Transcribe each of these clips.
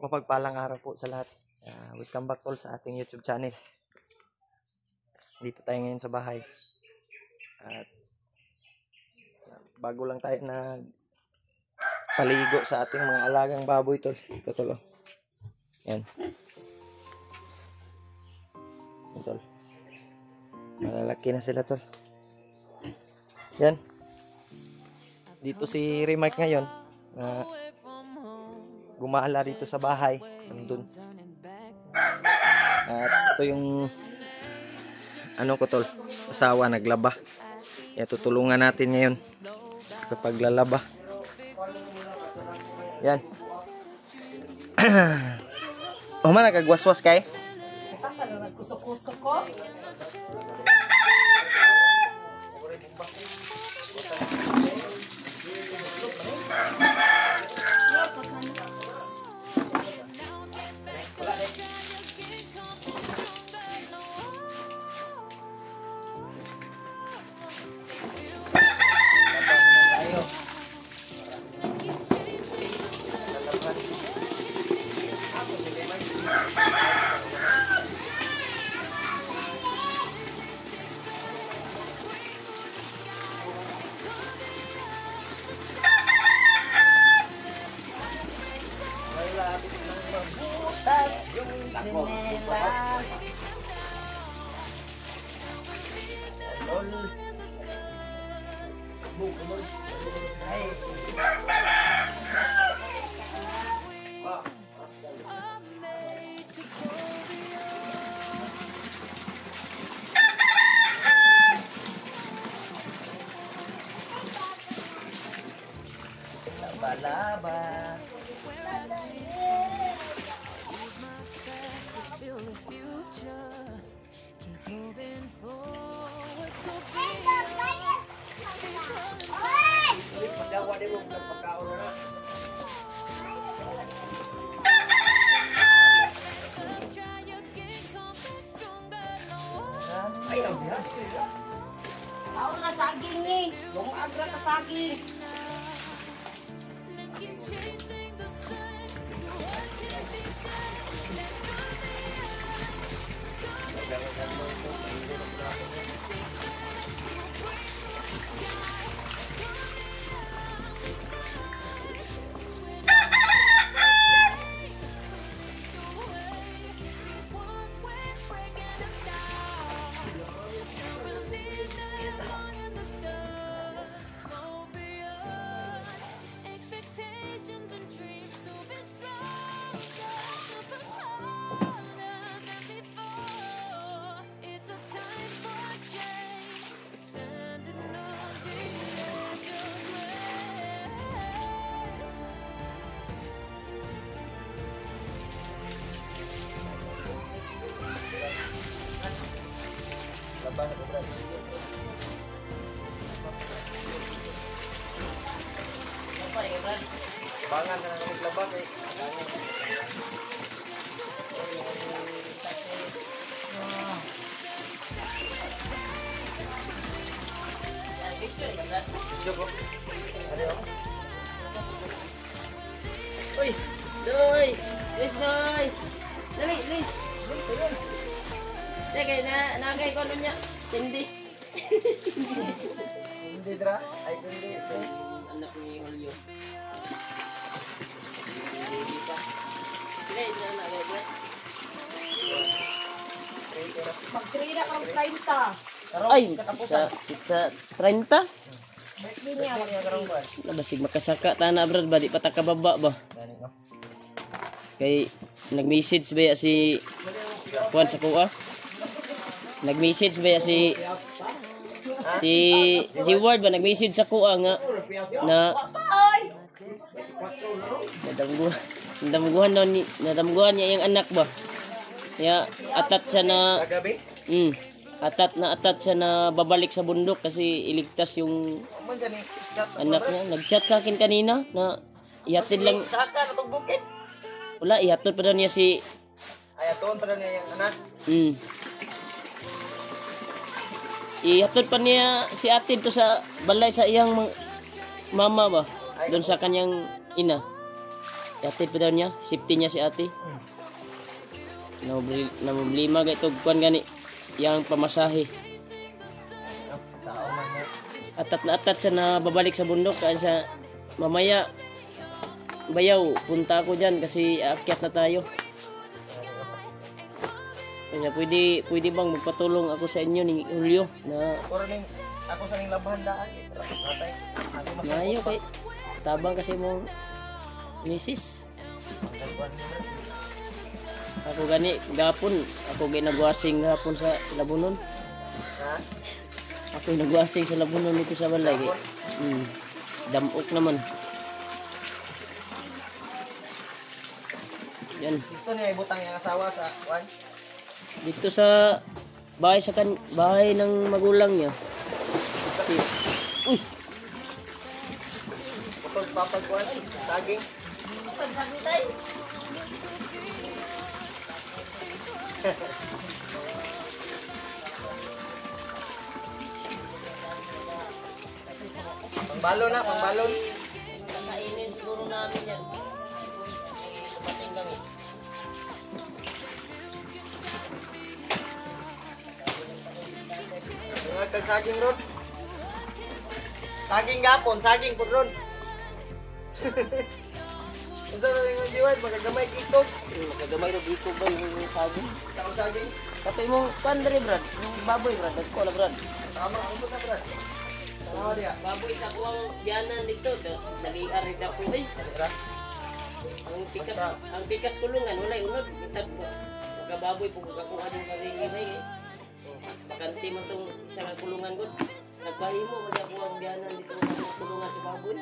Mapagpalang araw po sa lahat. Welcome back all sa ating YouTube channel. Dito tayo ngayon sa bahay. At bago lang tayo na paligo sa ating mga alagang baboy tol. Ito tol. Yan. Tol. Malalaki na sila tol. Yan. Dito si Remark ngayon. Gumala dito sa bahay. Nandun. At ito yung ano ko tol, asawa naglaba. Kaya tutulungan natin ngayon kapag lalaba. Yan. Man nagagwaswas kay? Nagkusok-kusok ko. Laba. Ako na saging eh. Yung agra ka saging. Laban ako bro. Bangan na nang maglaba kay. Uy, Doy! Liz, Doy! Dali, Liz! Teka, nagay ko ano niya? Hindi. Hindi dra, ay hindi. Anak ni Julio. Hindi pa. Hindi na nagay ko. Magtrina kang 30. Ay, sa 30? Birthday niya. Nabasig makasaka tana brad ba di pa ta kababa ba? Kay nag-message ba ya si Juan sa kuha? Nag-message ba ya si G-Ward ba nag-message sa kuha nga na nadamguhan niya yung anak ba? Ya atat siya na atat siya na babalik sa bundok kasi iligtas yung anak niya. Nag-chat sa akin kanina na ihatid lang. Saka na tong bukid. Wala, ihatid pa daw niya si Ayaton pa daw niya yung anak. Ihatid pa niya si Atid to sa balay sa iyang mama ba? Doon sa kanyang ina. Ate pa daw niya, safety niya si ate. Namumlima ga ito, kuan gani, yang pamasahe. Atat na atat siya na babalik sa bundok, kaya siya, mamaya, bayaw, punta ako dyan kasi aakyat na tayo. Kaya pwede bang magpatulong ako sa inyo ni Julio na Puro ning ako sa ning labahan daan. Natay. Ako mayo kay tabang kasi mo misis. Ako gani gapon, ako gay nagwasing gapon sa Labunon. Ha? Ako nagwasing sa Labunon dito sa balay kay. Damok naman. Yan. Gusto niya ibutang yung asawa sa Juan. Dito sa bahay ng magulang niya. Uy, Putol papag Juan. Saging. Sabi tayo. Pangbalon na, pangbalon. kakainin siguro namin yan. Tumating kami. Mga kagsaging ron. Saging gapon, saging po ron. Unsa na yung jiwan, magagamay kitog. Makagamay na dito ba yung sabi? Taong saging. Kasi mong pandre brad, yung baboy brad, nagko na brad. Tama, ang na brad. Tama dia. Baboy sa kuwang yanan dito, naliar rin ako eh. Tara. Ang pikas kulungan, walay unod. Itag magkababoy po kakuha yung sarili na eh. Pakanti man itong isang kulungan ko. Nagpahimo, wala ko ang biyanan dito sa kulungan sa baboy.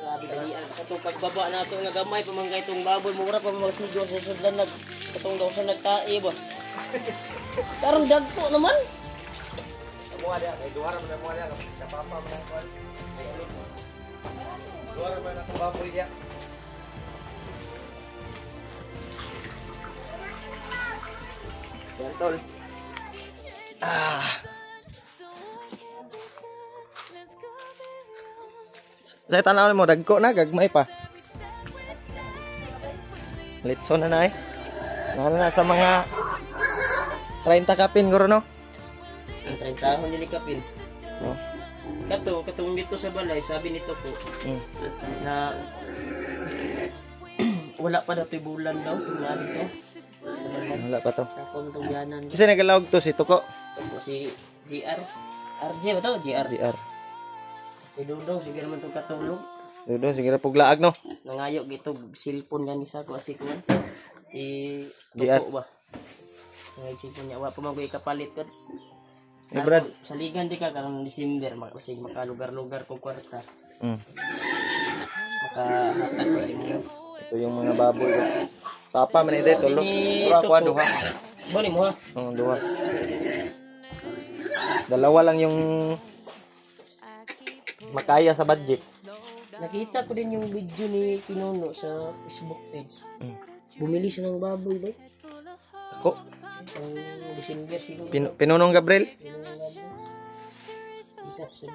Grabe dalian. Katong pagbaba na ito nga gamay, pamanggay itong baboy, mura pa magsigo sa sudlan katong daw sa nagtae ba. Karang dagko naman. Semua dia, dua orang semua dia, enggak apa-apa menang. Dua orang main aku baboy dia. Gantol. Saya tanaw mo dagko na gagmay pa. Litso na nay. Na sa mga 30 kapin guro no. 30 tahon nilikapin. Oh. Katong dito sa balay, sabi nito po, na wala pa daw bulan daw, tingnan dito. Wala pa to. Sa pamtungyanan. Kasi nagalawag to si Tuko. Ito po si GR. RJ ba to? GR. GR. Si Dudong, sige naman itong katulog. Dudo sige ra puglaag no. Nangayo gito, cellphone gani sa ko si Kuan. Si GR. Tuko ba? Ngay cellphone niya, wa pa man ko ikapalit ko. Eh, Brad. Sa ligan di ka karong December, kasi makalugar-lugar ko kwarta. Makahatag ko sa inyo. Ito yung mga baboy. Papa man ito tulog. Pura ko duha. Bani mo ha? Duha. Dalawa lang yung makaya sa budget. Nakita ko din yung video ni Pinuno sa Facebook page. Bumili siya ng baboy ba? Ako, Ang December siguro. Pinunong Gabriel. Yung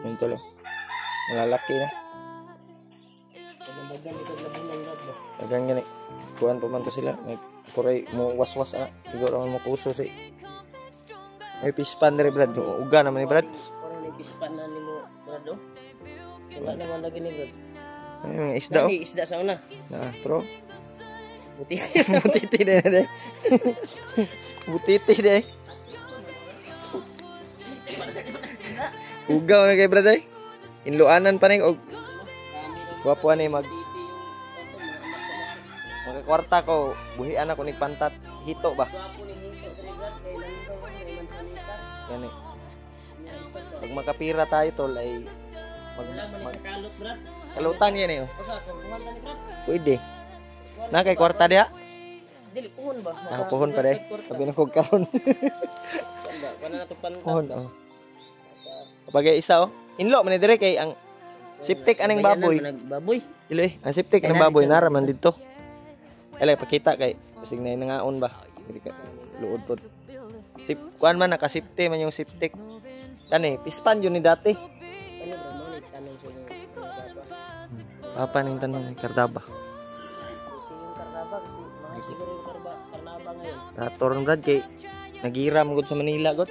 Yung tulo. Malalaki na. Pagmandagan dito sa labunan ba? Dagang gani. Kuhan pa man to sila. May kuray mo waswas na. Siguro man mo kuso si. May pispan rin Brad. Uga naman ni Brad. Parang may pispan na ni mo, Brad, oh. Wala naman lagi ni Brad. Ay, mga isda oh. Lagi isda sa una. Pero Buti. butiti din na deh. Butiti deh. Ugaw na kay Brad ay. Inluanan pa rin. Og wapuan ay magkakwarta ko. Buhian ako ni pantat. Hito ba? Yan eh. Pag makapira tayo tol ay Wala man sa kalot, Brad. kalutan yan eh. Oh. Usa ko, buwan ka ni Brad. Pwede. Na kay kwarta dia. Dili puhon ba? Pohon pa deh. Sabi na kog karon. Kana na to pantat. Pohon oh. Kapag isa oh. Inlo man ni dire kay ang siptik aning baboy. Baboy. Dili, ang siptik aning baboy naraman dito. Elay pakita kay kasing nay nangaon ba. Dili ka luod pod. Sip kuan man nakasipte man yung siptik. Kani pispan yun ni dati. Ano ba mo ni tanong sa mga baba? Papa ning tanong ni Kardaba. Rator Brad kay nagiram gud sa Manila gud.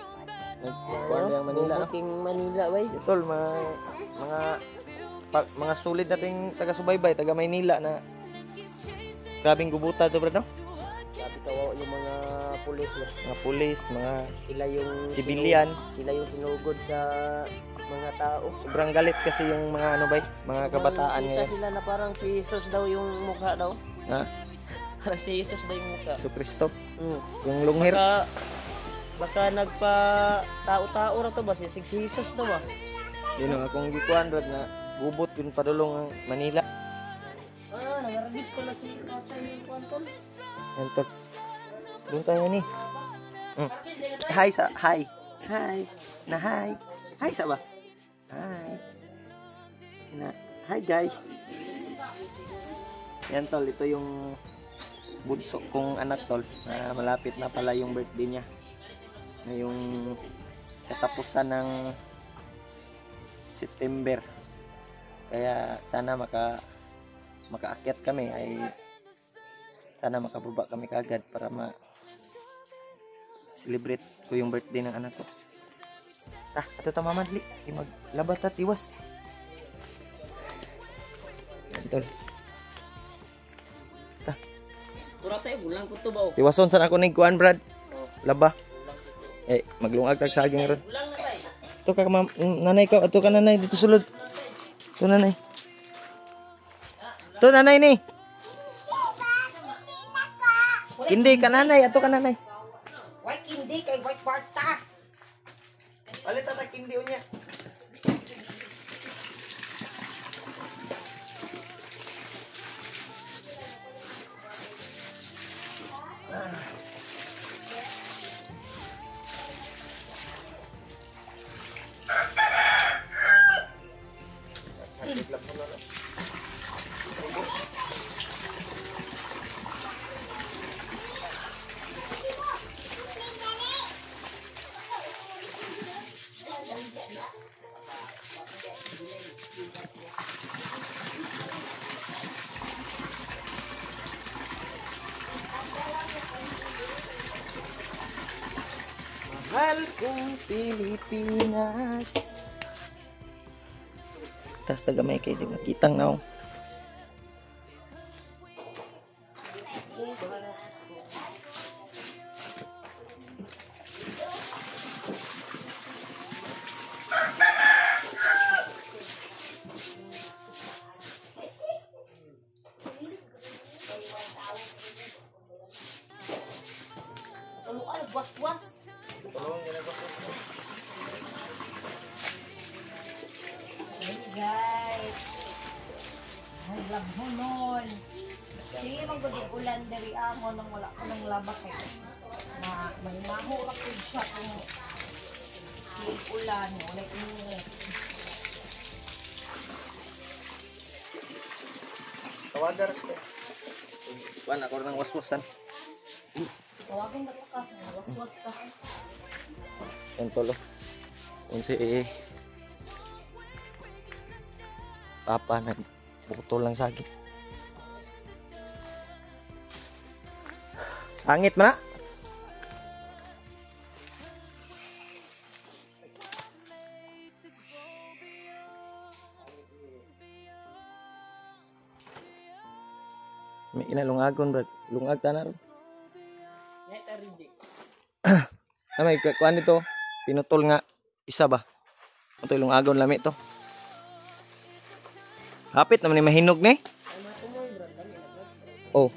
Nagkuan ang Manila no. King Manila bay. Tol mga sulit nating taga-subaybay, taga Maynila na grabing gubuta to Brad no. Sabi kawawa yung mga pulis ba. Mga pulis, mga Sila yung sibilyan. Sila yung sinugod sa mga tao. Sobrang galit kasi yung mga ano bay, mga kabataan Kita ngayon. sila na parang si Jesus daw yung mukha daw. Ha? Parang si Jesus daw yung mukha. So Kristo, Mm. yung lunghir. Baka nagpa tao-tao ra to ba si Jesus daw ba? Yun ang akong gikuan Brad na gubot yun padulong ang Manila. Nangarabis pala si Tatay yung kwantol. Yan tol. Doon tayo ni. Hi sa hi. Hi. Na hi. Hi sa ba? Hi. Na hi guys. Yan tol, ito yung bunso kong anak tol na malapit na pala yung birthday niya. Ngayong katapusan ng September. Kaya sana makaakyat kami ay sana makababa kami kagad para celebrate ko yung birthday ng anak ko. Ato ta mamadli, maglabat at iwas. Yan tol. Tura tayo bulang ko to ba? Tiwason san ako ning kuan Brad. Laba. Maglungag tag saging ron. Bulang na tay. Ito ka nanay ka, ato ka nanay dito sulod. Ito nanay. Ito nanay ni. Kindi ka nanay, ato ka nanay. White kindi kay white parta. Palit ta kindi unya. Mahal kong Pilipinas. Tas tagamay kay di makitang naong. Was-was. Hey guys. Ay, labhonon. Sige, magbudig-ulan dari amo nang wala ko ng labak eh. Na may maho ako siya kung ulan, wala init. Tawagar ko. Kuan ako nang waswasan. Tawagin na ka, was-was ka. Yan tolo. Unsi papa nagbuto lang saging. Sangit man na. May inalungagon brad. Lungag ta na ron. Neta reject. May kuan dito. Pinutol nga isa ba? Ito yung lungagon lami to. Hapit naman ni mahinog ni. Oh.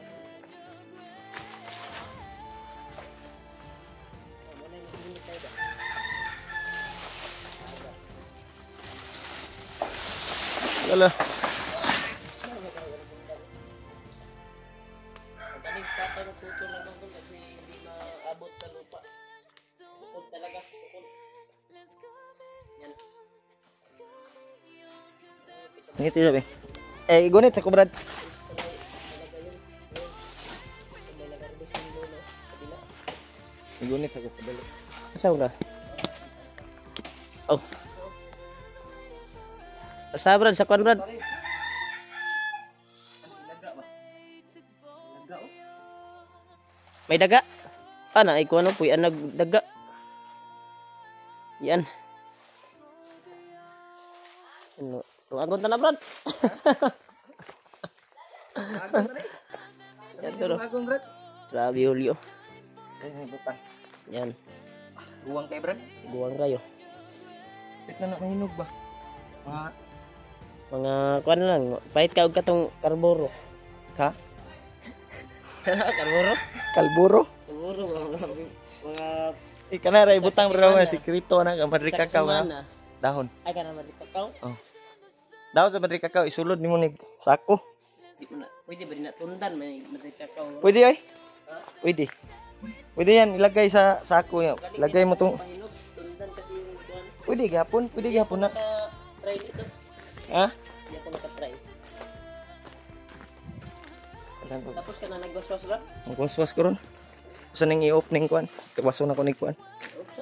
Lala. Magaling sa tayo magtutol naman doon kasi hindi maabot sa lupa. Bukod talaga, bukod. Yan. Ngiti sabi. Gunit ako brad. Gunit ako kabalo. Asa ka? Oh. Asa brad, sa kwan brad? May daga? Ana, ikaw ano po, yan nagdaga. Yan. Ano, agon ta na, Brad. Yan, pero. Brad. Grabe, Julio. Ay, butang. Yan, Buwang kay Brad. buwang kayo. Bit na mahinog ba? Mga, kuan lang, pahit ka og katong karburo. Ha? Karburo? Kalburo? Karburo, mga Kanara ibutang bro nga sikrito na ka Madrid sa Cacao semana. na. Dahon. Ay, ka naman dito ka. Dahon sa Madrid Cacao isulod nimo nig sako. Pwede ba din natundan, may matitakaw. Pwede ay? Pwede. Pwede yan ilagay sa sako yan. Ilagay mo tong Pahinog, tundan kasi yung kuan. pwede gapon na. Try dito. Ha? Hindi ako nakatry. Alam ko. Tapos ka na nagwaswas ba? Magwaswas ko ron. Sa nang i-opening kuan. Kawaso na ko nig kuan. Oops.